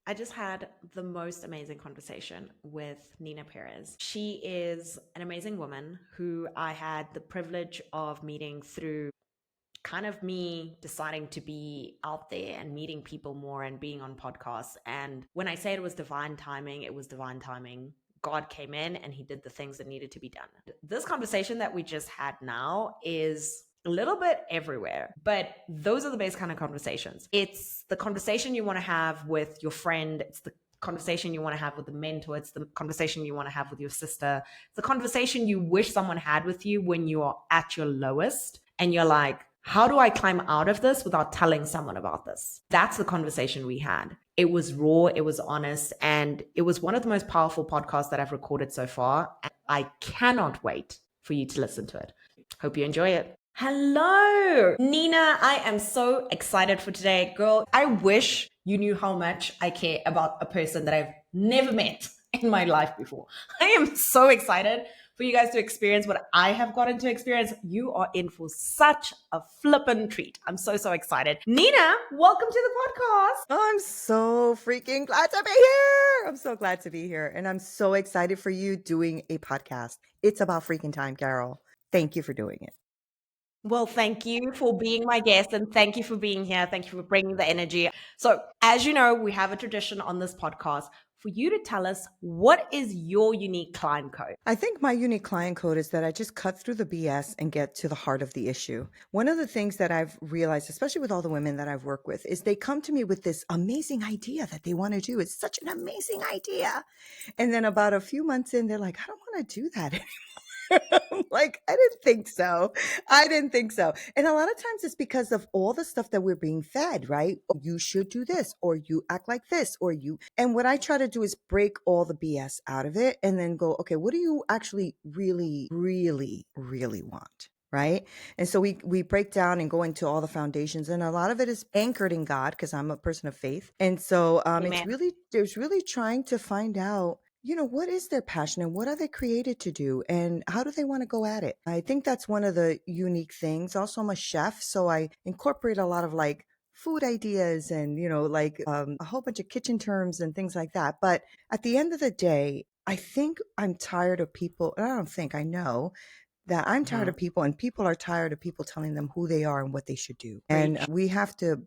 I just had the most amazing conversation with Neena Perez. She is an amazing woman who I had the privilege of meeting through kind of me deciding to be out there and meeting people more and being on podcasts. And when I say it was divine timing, it was divine timing. God came in and he did the things that needed to be done. This conversation that we just had now is a little bit everywhere, but those are the best kind of conversations. It's the conversation you want to have with your friend. It's the conversation you want to have with the mentor. It's the conversation you want to have with your sister. It's the conversation you wish someone had with you when you are at your lowest and you're like, how do I climb out of this without telling someone about this? That's the conversation we had. It was raw, it was honest, and it was one of the most powerful podcasts that I've recorded so far. And I cannot wait for you to listen to it. Hope you enjoy it. Hello, Neena. I am so excited for today. Girl, I wish you knew how much I care about a person that I've never met in my life before. I am so excited for you guys to experience what I have gotten to experience. You are in for such a flippin' treat. I'm so excited. Neena, welcome to the podcast. I'm so freaking glad to be here. I'm so glad to be here. And I'm so excited for you doing a podcast. It's about freaking time, Carol. Thank you for doing it. Well, thank you for being my guest and thank you for being here. Thank you for bringing the energy. So, as you know, we have a tradition on this podcast for you to tell us what is your unique client code. I think my unique client code is that I just cut through the BS and get to the heart of the issue. One of the things that I've realized, especially with all the women that I've worked with, is they come to me with this amazing idea that they want to do. It's such an amazing idea. And then about a few months in, they're like, I don't want to do that anymore. I'm like, I didn't think so. And a lot of times it's because of all the stuff that we're being fed, right? You should do this, or you act like this, or you. And what I try to do is break all the BS out of it and then go, okay, what do you actually really want? Right. And so we break down and go into all the foundations, and a lot of it is anchored in God because I'm a person of faith. And so there's really trying to find out, what is their passion and what are they created to do and how do they want to go at it? I think that's one of the unique things. Also, I'm a chef, so I incorporate a lot of like food ideas and, a whole bunch of kitchen terms and things like that. But at the end of the day, I think I'm tired of people. And I know that I'm tired of people, and people are tired of people telling them who they are and what they should do. And we have to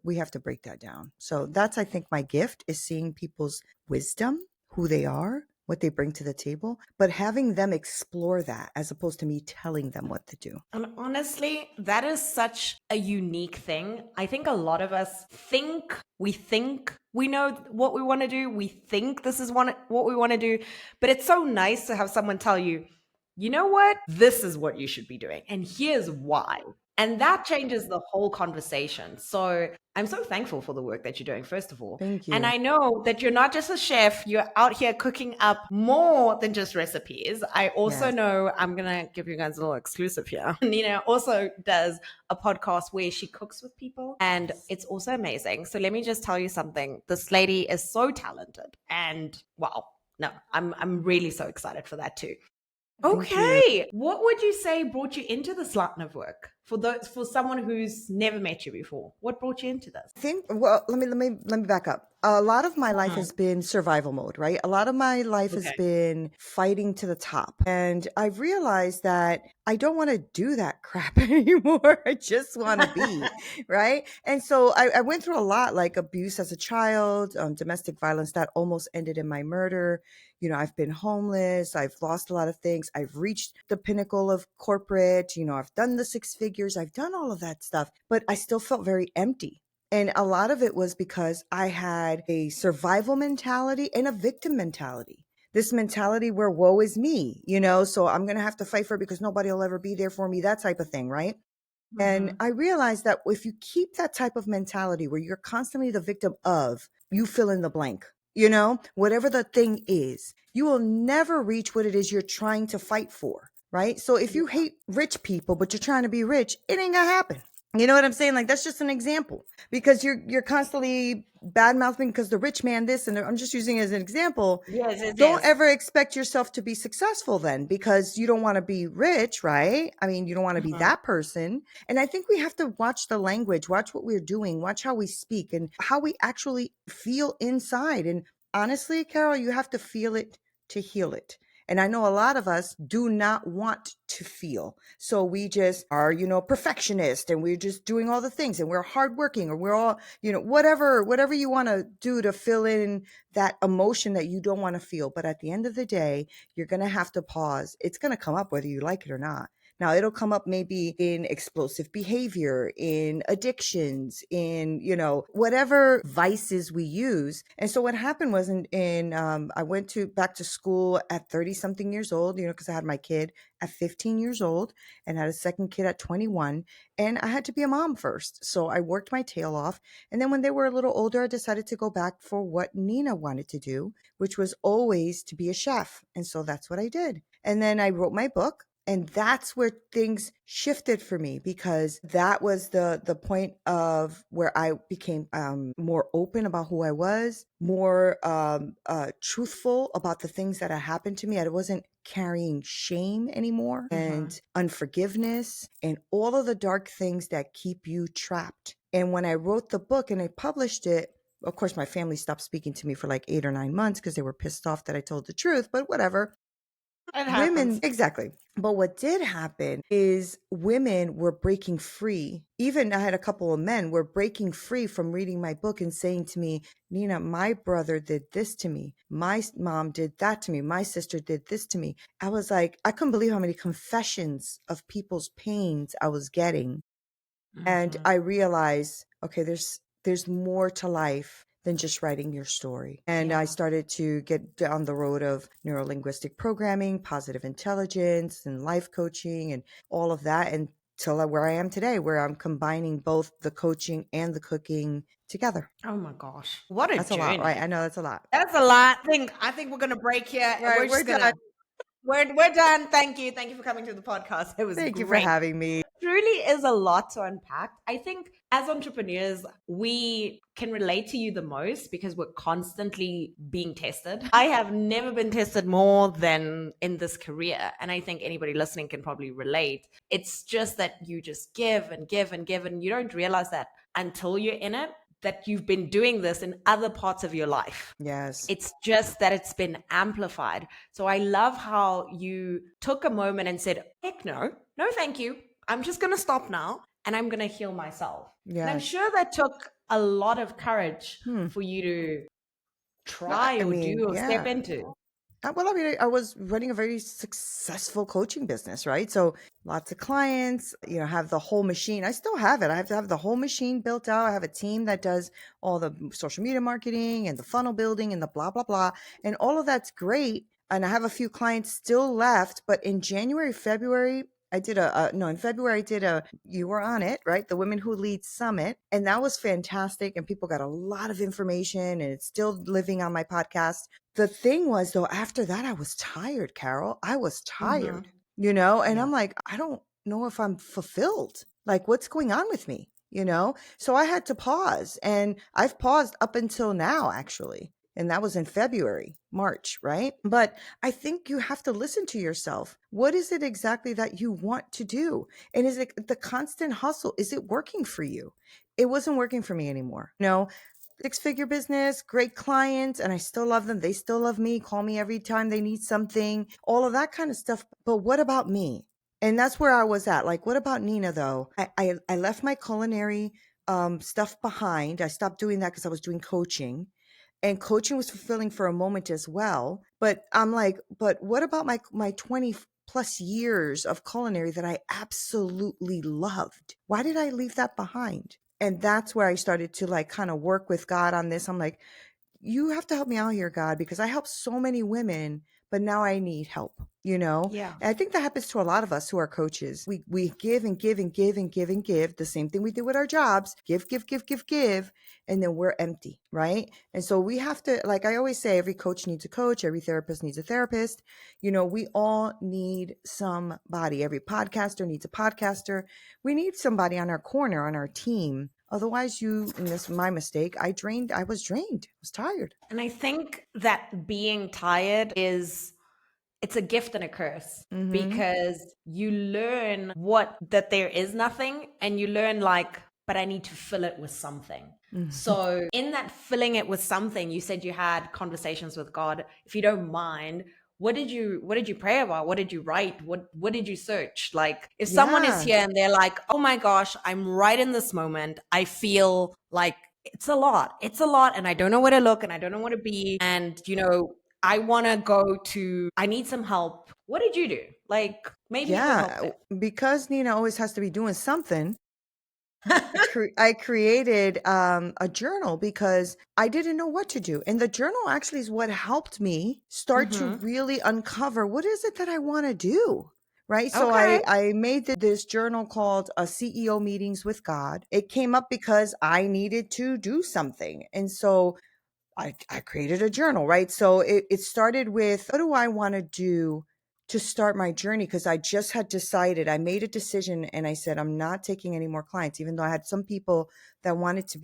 break that down. So that's, I think, my gift is seeing people's wisdom, who they are, what they bring to the table, but having them explore that as opposed to me telling them what to do. And honestly, that is such a unique thing. I think a lot of us think we know what we want to do. We think this is what we want to do, but it's so nice to have someone tell you, you know what? This is what you should be doing. And here's why. And that changes the whole conversation. So I'm so thankful for the work that you're doing, first of all. Thank you. And I know that you're not just a chef, you're out here cooking up more than just recipes. I also know, I'm going to give you guys a little exclusive here. Neena also does a podcast where she cooks with people, and it's also amazing. So let me just tell you something. This lady is so talented, and wow, no, I'm really so excited for that too. Okay. What would you say brought you into this line of work? For someone who's never met you before, what brought you into this? Let me back up. A lot of my life has been survival mode, right? A lot of my life has been fighting to the top. And I've realized that I don't want to do that crap anymore. I just want to be, right? And so I went through a lot, like abuse as a child, domestic violence that almost ended in my murder. I've been homeless. I've lost a lot of things. I've reached the pinnacle of corporate. I've done the 6 figures. I've done all of that stuff, but I still felt very empty. And a lot of it was because I had a survival mentality and a victim mentality. This mentality where woe is me, so I'm going to have to fight for it because nobody will ever be there for me, that type of thing, right? Mm-hmm. And I realized that if you keep that type of mentality where you're constantly the victim of, you fill in the blank. Whatever the thing is, you will never reach what it is you're trying to fight for, right? So if you hate rich people, but you're trying to be rich, it ain't gonna happen. You know what I'm saying? Like, that's just an example, because you're constantly bad mouthing because the rich man this, and I'm just using it as an example. Yes, yes, Don't yes. ever expect yourself to be successful then, because you don't want to be rich, right? I mean, you don't want to be Mhm. that person. And I think we have to watch the language, watch what we're doing, watch how we speak and how we actually feel inside. And honestly, Carol, you have to feel it to heal it. And I know a lot of us do not want to feel. So we just are, perfectionist, and we're just doing all the things, and we're hardworking, or we're all, whatever you want to do to fill in that emotion that you don't want to feel. But at the end of the day, you're going to have to pause. It's going to come up whether you like it or not. Now, it'll come up maybe in explosive behavior, in addictions, in, whatever vices we use. And so what happened was, I went back to school at 30 something years old, because I had my kid at 15 years old and had a second kid at 21. And I had to be a mom first. So I worked my tail off. And then when they were a little older, I decided to go back for what Neena wanted to do, which was always to be a chef. And so that's what I did. And then I wrote my book. And that's where things shifted for me, because that was the point of where I became more open about who I was, more truthful about the things that had happened to me. I wasn't carrying shame anymore, Mhm. and unforgiveness, and all of the dark things that keep you trapped. And when I wrote the book and I published it, of course, my family stopped speaking to me for like 8 or 9 months because they were pissed off that I told the truth, but whatever. It Women, happens. exactly. But what did happen is women were breaking free. Even I had a couple of men were breaking free from reading my book and saying to me, Neena, my brother did this to me. My mom did that to me. My sister did this to me. I was like, I couldn't believe how many confessions of people's pains I was getting. And Mhm. I realized, okay, there's more to life than just writing your story. And I Yeah. started to get down the road of neurolinguistic programming, positive intelligence, and life coaching, and all of that, until where I am today, where I'm combining both the coaching and the cooking together. Oh my gosh. What a That's a lot, right? journey. I know that's a lot. That's a lot. I think we're gonna break here, and Right, we're we're just done. gonna we're done. Thank you. Thank you for coming to the podcast. It was Thank you for great. having me. Truly is a lot to unpack. I think as entrepreneurs, we can relate to you the most because we're constantly being tested. I have never been tested more than in this career. And I think anybody listening can probably relate. It's just that you just give and give and give, and you don't realize that until you're in it, that you've been doing this in other parts of your life. Yes. It's just that it's been amplified. So I love how you took a moment and said, heck no, no, thank you. I'm just going to stop now and I'm going to heal myself. And I'm Yes. sure that took a lot of courage Hmm. for you to No, I try I or mean, do or step yeah. into. Well, I mean, I was running a very successful coaching business, right? So lots of clients, have the whole machine. I still have it. I have to have the whole machine built out. I have a team that does all the social media marketing and the funnel building and the blah, blah, blah. And all of that's great. And I have a few clients still left. But in January, February, I did no, in February, I did you were on it, right? The Women Who Lead Summit. And that was fantastic. And people got a lot of information, and it's still living on my podcast. The thing was, though, after that, I was tired, Carol. I was Mm-hmm. tired, and Yeah. I'm like, I don't know if I'm fulfilled. Like, what's going on with me, So I had to pause, and I've paused up until now, actually. And that was in February, March, right? But I think you have to listen to yourself. What is it exactly that you want to do? And is it the constant hustle? Is it working for you? It wasn't working for me anymore. 6-figure business, great clients, and I still love them. They still love me, call me every time they need something, all of that kind of stuff. But what about me? And that's where I was at. Like, what about Neena, though? I left my culinary stuff behind. I stopped doing that because I was doing coaching. And coaching was fulfilling for a moment as well. But I'm like, but what about my 20 plus years of culinary that I absolutely loved? Why did I leave that behind? And that's where I started to like kind of work with God on this. I'm like, you have to help me out here, God, because I help so many women, but now I need help, you know? Yeah. And I think that happens to a lot of us who are coaches. We give and give and give and give and give, the same thing we do with our jobs, give, give, give, give, give, and then we're empty, right? And so we have to, like I always say, every coach needs a coach, every therapist needs a therapist. You know, we all need somebody. Every podcaster needs a podcaster. We need somebody on our corner, on our team. Otherwise, and this is my mistake, I was drained. I was tired. And I think that being tired it's a gift and a curse, Mm-hmm. because you learn that there is nothing, and you learn like, but I need to fill it with something. Mm-hmm. So in that filling it with something, you said you had conversations with God. If you don't mind, what did you pray about? What did you write? What did you search? Like, if someone is Yeah. here and they're like, oh my gosh, I'm right in this moment, I feel like it's a lot, and I don't know where to look, and I don't know where to be, and I want to I need some help. What did you do? Like, maybe it will help Yeah. them. Because Nina always has to be doing something. I created a journal because I didn't know what to do. And the journal actually is what helped me start to Mm-hmm. really uncover what is it that I want to do. Right. So Okay. I made this journal called CEO Meetings with God. It came up because I needed to do something. And so I created a journal, right? So it started with, what do I want to do to start my journey? Because I just had decided, I made a decision and I said, I'm not taking any more clients. Even though I had some people that wanted to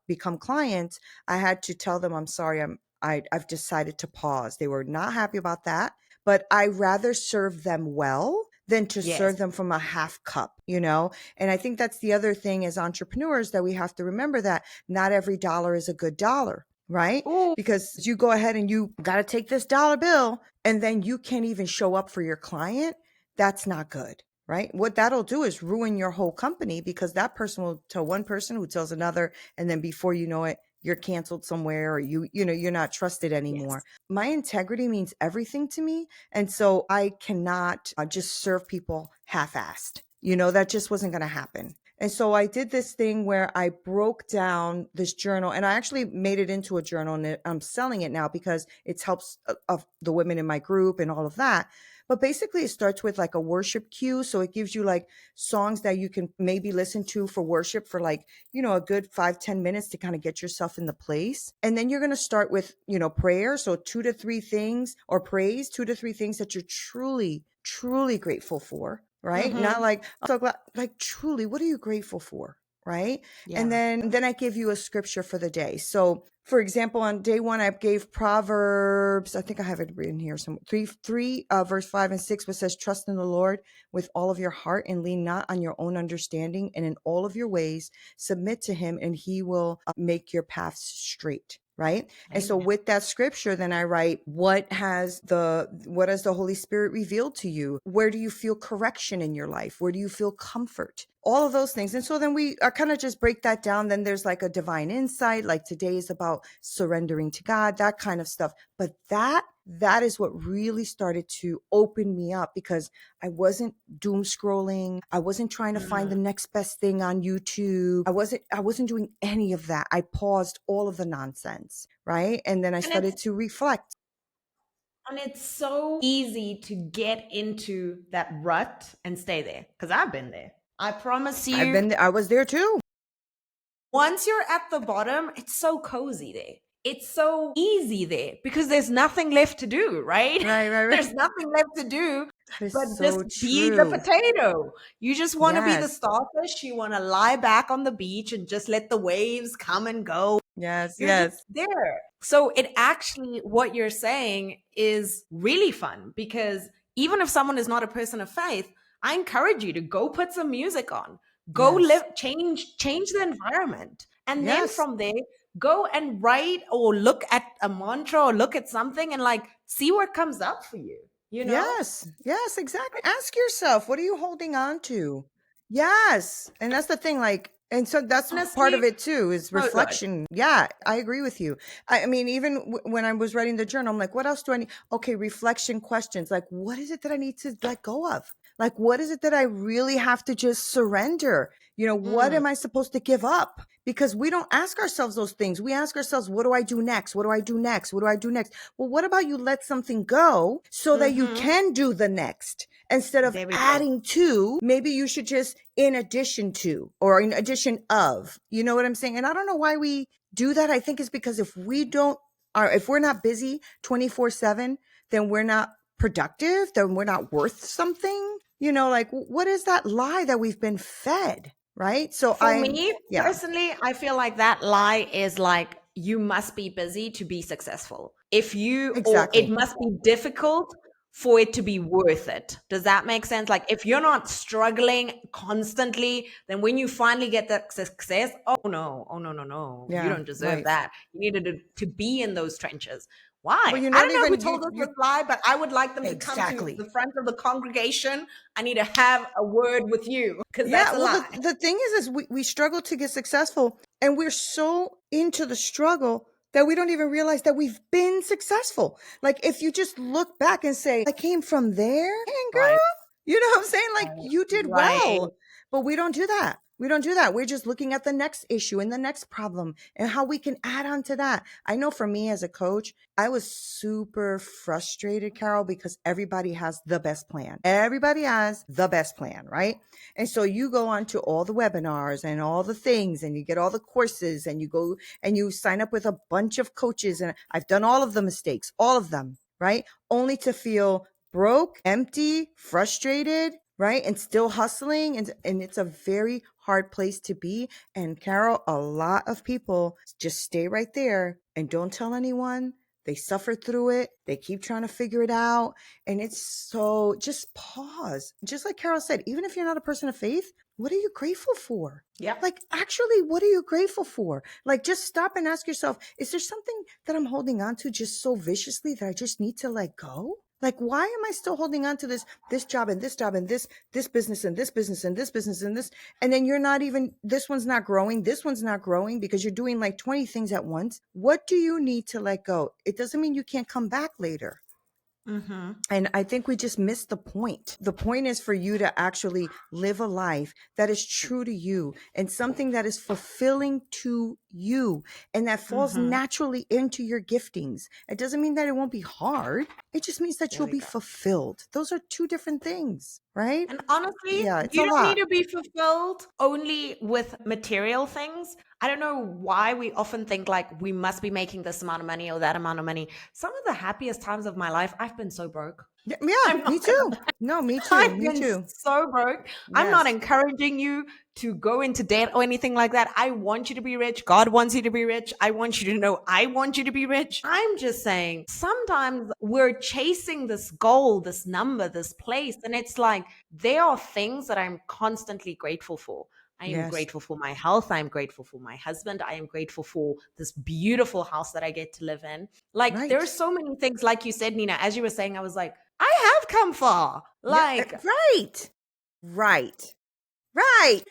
become clients, I had to tell them, I'm sorry, I've decided to pause. They were not happy about that, but I rather serve them well than to Yes. serve them from a half cup, you know? And I think that's the other thing as entrepreneurs, that we have to remember that not every dollar is a good dollar, right? Oh, Because you go ahead and you got to take this dollar bill and then you can't even show up for your client. That's not good, right? What that'll do is ruin your whole company, because that person will tell one person who tells another, and then before you know it, you're canceled somewhere, or you're not trusted anymore. yes. My integrity means everything to me, and so I cannot just serve people half-assed. That just wasn't going to happen. And so I did this thing where I broke down this journal, and I actually made it into a journal, and I'm selling it now because it helps of the women in my group and all of that. But basically it starts with like a worship cue. So it gives you like songs that you can maybe listen to for worship for like, a good 5-10 minutes to kind of get yourself in the place. And then you're going to start with, prayer. So 2 to 3 things, or praise, 2 to 3 things that you're truly, truly grateful for. Right. Not Mm-hmm. like, I'm so glad, like truly, what are you grateful for? Right. And Yeah. then I give you a scripture for the day. So for example, on day one, I gave Proverbs, I think I have it written here, some verse 5 and 6, which says, trust in the Lord with all of your heart and lean not on your own understanding, and in all of your ways submit to him, and he will make your paths straight. Right. And so Amen. with that scripture, then I write, what has the Holy Spirit revealed to you? Where do you feel correction in your life? Where do you feel comfort? All of those things. And so then we kind of just break that down. Then there's like a divine insight, like today is about surrendering to God, that kind of stuff. But that is what really started to open me up, because I wasn't doom scrolling. I wasn't trying to find the Mm. next best thing on YouTube. I wasn't doing any of that. I paused all of the nonsense, right? And then I And it's started to reflect. and it's so easy to get into that rut and stay there, because I've been there. I promise you, I was there too. once you're at the bottom, it's so cozy there. It's so easy there because there's nothing left to do, right? Right, right, right. There's nothing left to do That is but just so be the true. potato. You just want to be the Yes, starfish. You want to lie back on the beach and just let the waves come and go. yes, You're just yes. there. So it actually, what you're saying is really fun, because even if someone is not a person of faith, I encourage you to go put some music on, go Yes. live, change the environment. And then Yes. from there, go and write or look at a mantra or look at something and like see what comes up for you, you know? Yes. Yes, exactly. Ask yourself, what are you holding on to? Yes. And that's the thing, like, and so that's part of Honestly, it too, is so good. reflection. Yeah, I agree with you. I mean, even when I was writing the journal, I'm like, what else do I need? Okay, reflection questions. Like, what is it that I need to let go of? Like, what is it that I really have to just surrender? What Mm, am I supposed to give up? because we don't ask ourselves those things. We ask ourselves, what do I do next? What do I do next? What do I do next? Well, what about you let something go so that you Mm-hmm. can do the next instead of There we go. adding to? Maybe you should just in addition to or in addition of, you know what I'm saying? And I don't know why we do that. I think it's because if we're not busy 24/7, then we're not productive, then we're not worth something. Like what is that lie that we've been fed? Right. So For me yeah, personally, I feel like that lie is like you must be busy to be successful. Or it exactly. must be difficult for it to be worth it. Does that make sense? Like if you're not struggling constantly, then when you finally get that success, oh no, oh no, no, no, you Yeah. don't deserve Right. that. You needed to be in those trenches. Well, Why? you're I not don't know who even, told us you this lie, but I would like them to come to exactly. the front of the congregation. I need to have a word with you because Yeah, that's a well, the lie. the thing is we struggle to get successful, and we're so into the struggle that we don't even realize that we've been successful. Like if you just look back and say, I came from there, and Right. girl, you know what I'm saying? Like you did Right. well. But we don't do that. We don't do that. We're just looking at the next issue and the next problem and how we can add on to that. I know for me as a coach, I was super frustrated, Carol, because everybody has the best plan. Everybody has the best plan, right? And so you go on to all the webinars and all the things, and you get all the courses, and you go and you sign up with a bunch of coaches. And I've done all of the mistakes, all of them, right? Only to feel broke, empty, frustrated, right? And still hustling. And it's a very hard place to be. And Carol, a lot of people just stay right there and don't tell anyone. They suffer through it. They keep trying to figure it out. And it's so just pause. Just like Carol said, even if you're not a person of faith, what are you grateful for? Yeah. Like, actually, what are you grateful for? Like, just stop and ask yourself, is there something that I'm holding on to just so viciously that I just need to let go? Like, why am I still holding on to this job and this job and this business and this business and this business and this? And then you're not even, this one's not growing. This one's not growing because you're doing like 20 things at once. What do you need to let go? It doesn't mean you can't come back later. Mm-hmm. And I think we just missed the point. The point is for you to actually live a life that is true to you and something that is fulfilling to you and that falls Mm-hmm. naturally into your giftings. It doesn't mean that it won't be hard. It just means that There you'll we be go. fulfilled. Those are two different things, right? And honestly, Yeah, it's a you don't need lot. to be fulfilled only with material things. I don't know why we often think like we must be making this amount of money or that amount of money. Some of the happiest times of my life, I've been so broke. Yeah, I'm me not gonna too. No, me too. I've Me been too. so broke. I'm not Yes. encouraging you to go into debt or anything like that. I want you to be rich. God wants you to be rich. I want you to know I want you to be rich. I'm just saying sometimes we're chasing this goal, this number, this place. And it's like there are things that I'm constantly grateful for. I am Yes. grateful for my health. I am grateful for my husband. I am grateful for this beautiful house that I get to live in. Like there are Right. so many things, like you said, Nina, as you were saying, I was like, I have come far. Yeah. Like Right. Right. Right.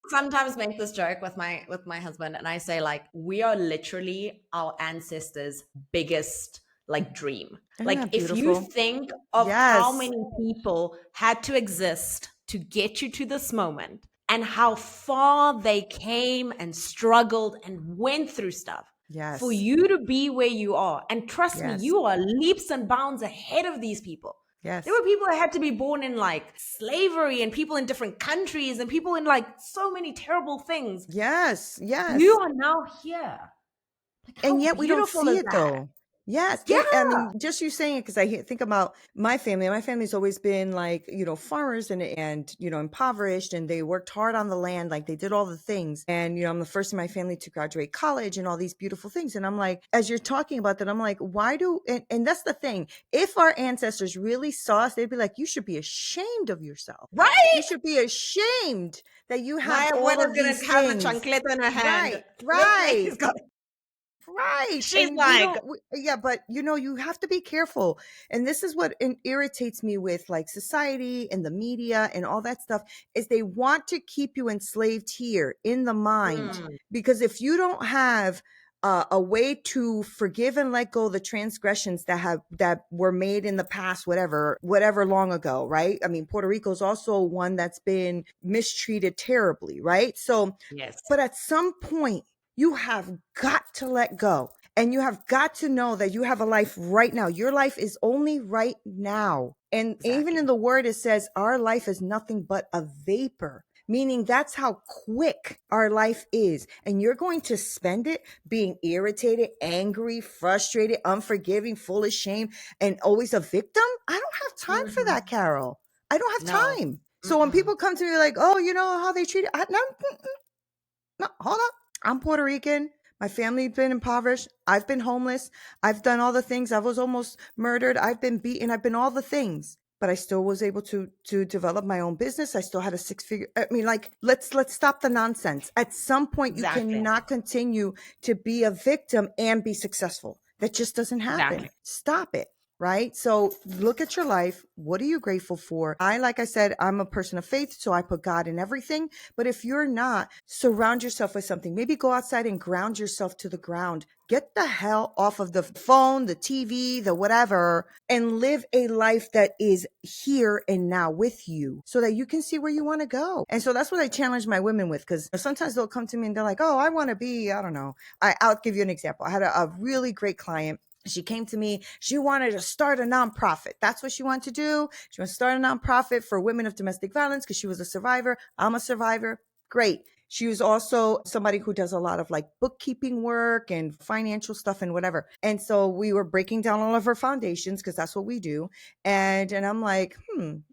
sometimes make this joke with my husband and I say like we are literally our ancestors' biggest like dream. Isn't Like that if you beautiful? think of how Yes. many people had to exist to get you to this moment and how far they came and struggled and went through stuff for Yes. you to be where you are. And trust me, Yes. you are leaps and bounds ahead of these people. There Yes. were people that had to be born in like slavery and people in different countries and people in like so many terrible things. Yes. You Yes. are now here. Like, And how yet we don't beautiful see is it that? though. Yes. Yeah. I mean, just you saying it, because think about my family. My family's always been like, farmers and, impoverished, and they worked hard on the land. Like they did all the things. And, I'm the first in my family to graduate college and all these beautiful things. And I'm like, as you're talking about that, I'm like, and that's the thing. If our ancestors really saw us, they'd be like, you should be ashamed of yourself. You Right? should be ashamed that you have My all abuela's of gonna these have the things. chancleta in her hand. Right. This Right. lady's got Right. she's And we like, don't, yeah, but you have to be careful. And this is what irritates me with like society and the media and all that stuff is they want to keep you enslaved here in the mind. mm, Because if you don't have a way to forgive and let go the transgressions that were made in the past, whatever long ago, right? I mean, Puerto Rico is also one that's been mistreated terribly, right? So, Yes. but at some point, you have got to let go. And you have got to know that you have a life right now. Your life is only right now. And even Exactly. in the word, it says our life is nothing but a vapor, meaning that's how quick our life is. And you're going to spend it being irritated, angry, frustrated, unforgiving, full of shame, and always a victim. I don't have time for that, Carol. I don't have No. time. So when people come to me like, oh, you know how they treat it, no, no, hold up. I'm Puerto Rican. My family's been impoverished. I've been homeless. I've done all the things. I was almost murdered. I've been beaten. I've been all the things. But I still was able to develop my own business. I still had a 6-figure. I mean, like, let's stop the nonsense. At some point, you Exactly. cannot continue to be a victim and be successful. That just doesn't happen. Exactly. Stop it. Right? So look at your life. What are you grateful for? Like I said, I'm a person of faith, so I put God in everything. But if you're not, surround yourself with something. Maybe go outside and ground yourself to the ground. Get the hell off of the phone, the TV, the whatever, and live a life that is here and now with you so that you can see where you want to go. And so that's what I challenge my women with, because sometimes they'll come to me and they're like, oh, I want to be, I don't know. I'll give you an example. I had a really great client. She came to me. She wanted to start a nonprofit. That's what she wanted to do. She wanted to start a nonprofit for women of domestic violence because she was a survivor. I'm a survivor. Great. She was also somebody who does a lot of like bookkeeping work and financial stuff and whatever. And so we were breaking down all of her foundations because that's what we do. And I'm like,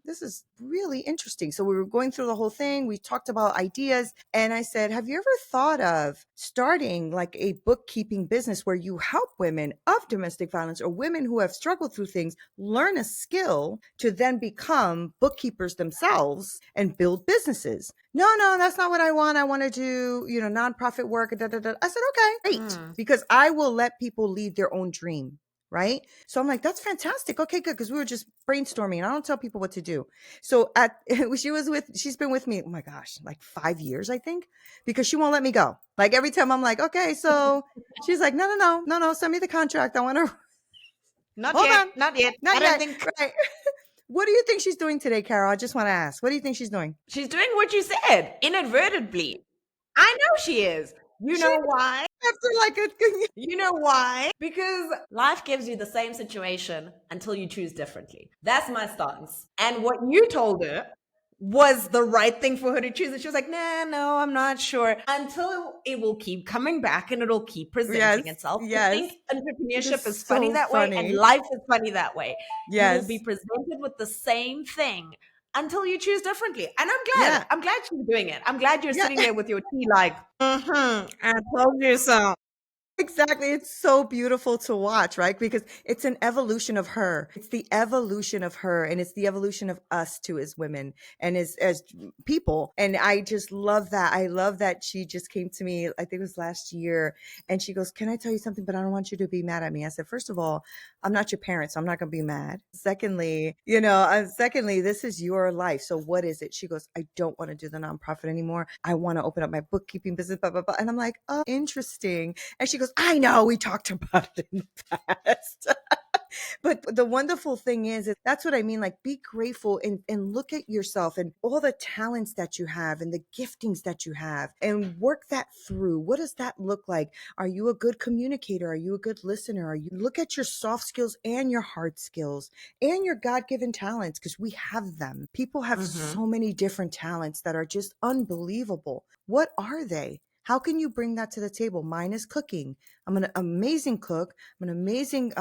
this is really interesting. So we were going through the whole thing. We talked about ideas. And I said, have you ever thought of starting like a bookkeeping business where you help women of domestic violence or women who have struggled through things learn a skill to then become bookkeepers themselves and build businesses? No, that's not what I want. I want to do, nonprofit work. Da, da, da. I said, okay, great. Because I will let people lead their own dream. Right. So I'm like, that's fantastic. Okay, good. Because we were just brainstorming and I don't tell people what to do. So she's been with me, oh my gosh, like 5 years, I think, because she won't let me go. Like every time I'm like, okay, so she's like, no, send me the contract. I want to. Not Hold yet. on. Not yet. Not I don't yet. think Right. What do you think she's doing today, Carol? I just want to ask. What do you think she's doing? she's doing what you said inadvertently. I know she is. You She know why? after like a You know why? Because life gives you the same situation until you choose differently. That's my stance. And what you told her was the right thing for her to choose. And she was like, nah, no, I'm not sure. Until it will keep coming back and it'll keep presenting yes, itself. I yes. think It is entrepreneurship is funny so that way and funny. life is funny that way. You will be Yes. presented with the same thing until you choose differently. And I'm glad. Yeah. I'm glad she's doing it. I'm glad you're Yeah. sitting there with your tea like, I told you so. Exactly. It's so beautiful to watch, right? Because it's an evolution of her. It's the evolution of her and it's the evolution of us too as women and as people. And I just love that. I love that she just came to me, I think it was last year, and she goes, can I tell you something? But I don't want you to be mad at me. I said, first of all, I'm not your parent, so I'm not going to be mad. Secondly, this is your life. So what is it? She goes, I don't want to do the nonprofit anymore. I want to open up my bookkeeping business, blah, blah, blah. And I'm like, oh, interesting. And she goes, I know we talked about it in the past. But the wonderful thing is that's what I mean. Like, be grateful and look at yourself and all the talents that you have and the giftings that you have and work that through. What does that look like? Are you a good communicator? Are you a good listener? Are you look at your soft skills and your hard skills and your God-given talents? Because we have them. People have so many different talents that are just unbelievable. What are they? How can you bring that to the table? Mine is cooking. I'm an amazing cook. I'm an amazing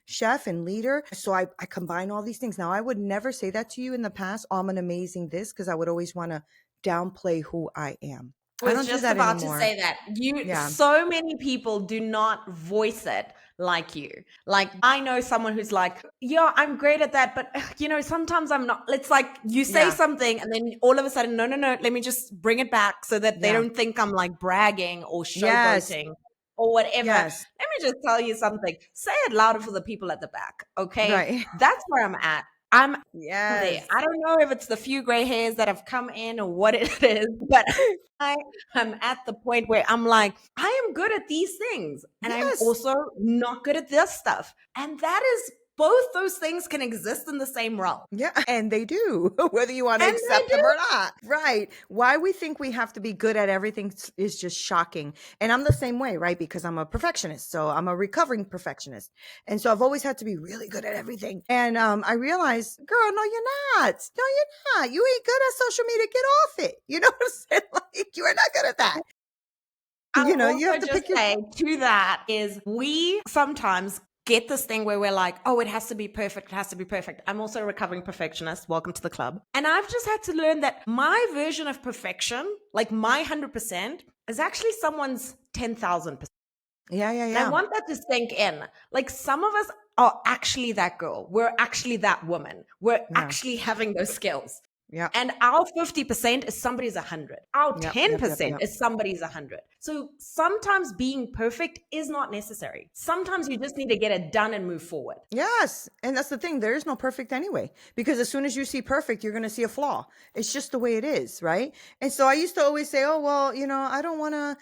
chef and leader. So I combine all these things. Now, I would never say that to you in the past. Oh, I'm an amazing this, because I would always want to downplay who I am. I I was don't do just that about to anymore. say that Yeah. so many people do not voice it like you. Like, I know someone who's like, yeah, I'm great at that, but sometimes I'm not. It's like you say Yeah. something and then all of a sudden, no, let me just bring it back so that they Yeah. don't think I'm like bragging or Yes. showboating or whatever. Yes. Let me just tell you something. Say it louder for the people at the back, okay? Right. That's where I'm at. I'm there. Yes. I don't know if it's the few gray hairs that have come in or what it is, but I am at the point where I'm like, I am good at these things. And I'm Yes. also not good at this stuff. And that is both those things can exist in the same realm. Yeah, and they do, whether you want to And they accept them do. or not. Right. Why we think we have to be good at everything is just shocking. And I'm the same way, right? Because I'm a perfectionist. So I'm a recovering perfectionist. And so I've always had to be really good at everything. And I realized, girl, no, you're not. No, you're not. You ain't good at social media. Get off it. You know what I'm saying? Like, you are not good at that. I'll You also have to just pick your. say to that is we sometimes get this thing where we're like, oh, it has to be perfect. It has to be perfect. I'm also a recovering perfectionist. Welcome to the club. And I've just had to learn that my version of perfection, like my 100%, is actually someone's 10,000%. Yeah, yeah, And I yeah. want that to sink in. Like some of us are actually that girl. We're actually that woman. We're Yeah. actually having those skills. Yeah. And our 50% is somebody's 100. Our Yep. Yep. Yep. 10% Yep. is somebody's 100. So sometimes being perfect is not necessary. Sometimes you just need to get it done and move forward. Yes. And that's the thing. There is no perfect anyway, because as soon as you see perfect, you're going to see a flaw. It's just the way it is. Right. And so I used to always say, oh, well, I don't want to,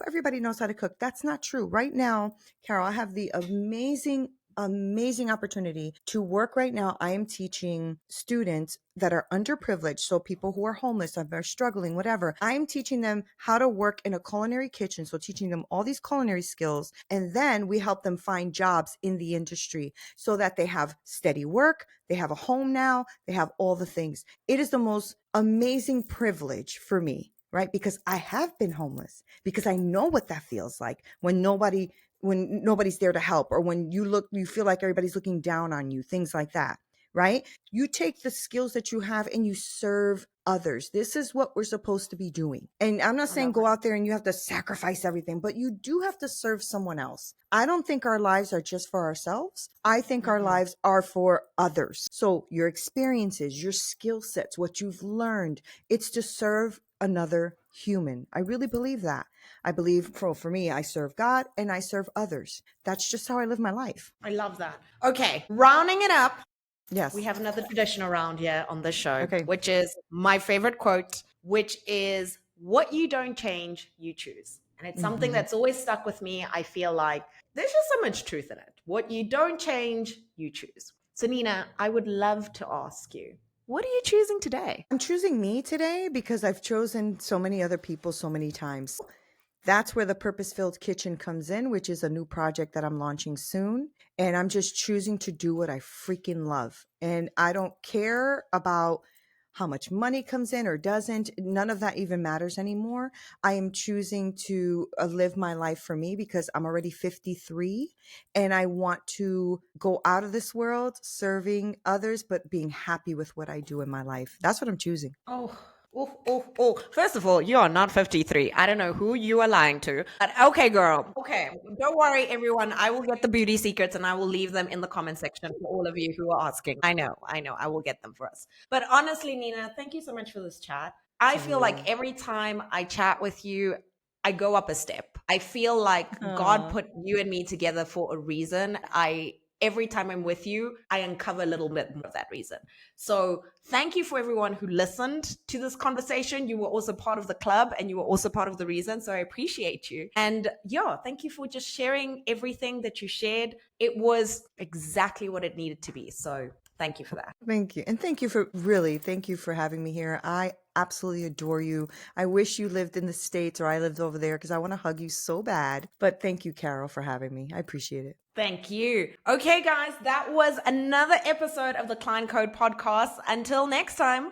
everybody knows how to cook. That's not true. Right now, Carol, I have the amazing opportunity to work right now. I am teaching students that are underprivileged. So people who are homeless, are struggling, whatever. I'm teaching them how to work in a culinary kitchen. So teaching them all these culinary skills. And then we help them find jobs in the industry so that they have steady work. They have a home now. They have all the things. It is the most amazing privilege for me, right? Because I have been homeless, because I know what that feels like when nobody's there to help, or when you feel like everybody's looking down on you, things like that, right? You take the skills that you have and you serve others. This is what we're supposed to be doing. And I'm not saying go out there and you have to sacrifice everything, but you do have to serve someone else. I don't think our lives are just for ourselves. I think our lives are for others. So your experiences, your skill sets, what you've learned, it's to serve another human. I really believe that. I believe for me, I serve God and I serve others. That's just how I live my life. I love that. Okay, rounding it up, Yes. we have another tradition around here on this show, Okay. which is my favorite quote, which is what you don't change, you choose. And it's something that's always stuck with me. I feel like there's just so much truth in it. What you don't change, you choose. So, Neena, I would love to ask you, what are you choosing today? I'm choosing me today because I've chosen so many other people so many times. That's where the Purpose-Filled Kitchen comes in, which is a new project that I'm launching soon. And I'm just choosing to do what I freaking love. And I don't care about how much money comes in or doesn't. None of that even matters anymore. I am choosing to live my life for me because I'm already 53 and I want to go out of this world serving others, but being happy with what I do in my life. That's what I'm choosing. Oh. First of all, you are not 53. I don't know who you are lying to. But okay, girl. Okay. Don't worry, everyone. I will get the beauty secrets and I will leave them in the comment section for all of you who are asking. I know. I will get them for us. But honestly, Neena, thank you so much for this chat. I feel like every time I chat with you, I go up a step. I feel like God put you and me together for a reason. Every time I'm with you, I uncover a little bit more of that reason. So thank you for everyone who listened to this conversation. You were also part of the club and you were also part of the reason. So I appreciate you. And yeah, thank you for just sharing everything that you shared. It was exactly what it needed to be. So thank you for that. Thank you. And thank you for having me here. I absolutely adore you. I wish you lived in the States or I lived over there because I want to hug you so bad. But thank you, Carol, for having me. I appreciate it. Thank you. Okay, guys, that was another episode of the Klein Code podcast. Until next time.